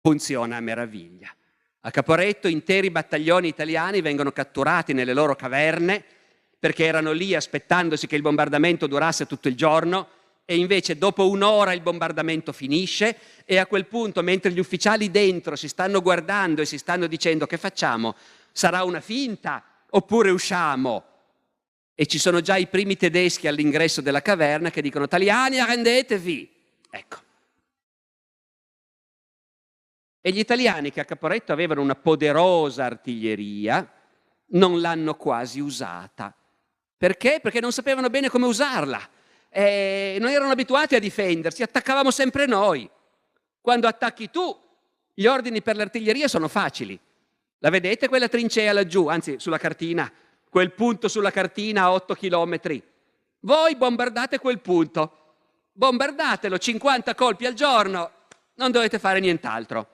funziona a meraviglia. A Caporetto interi battaglioni italiani vengono catturati nelle loro caverne perché erano lì aspettandosi che il bombardamento durasse tutto il giorno, e invece dopo un'ora il bombardamento finisce e a quel punto, mentre gli ufficiali dentro si stanno guardando e si stanno dicendo che facciamo, sarà una finta oppure usciamo? E ci sono già i primi tedeschi all'ingresso della caverna che dicono: italiani, arrendetevi! Ecco. E gli italiani, che a Caporetto avevano una poderosa artiglieria, non l'hanno quasi usata. Perché? Perché non sapevano bene come usarla. Non erano abituati a difendersi, attaccavamo sempre noi. Quando attacchi tu, gli ordini per l'artiglieria sono facili. La vedete quella trincea laggiù, anzi sulla cartina, quel punto sulla cartina a 8 chilometri. Voi bombardate quel punto, bombardatelo 50 colpi al giorno, non dovete fare nient'altro.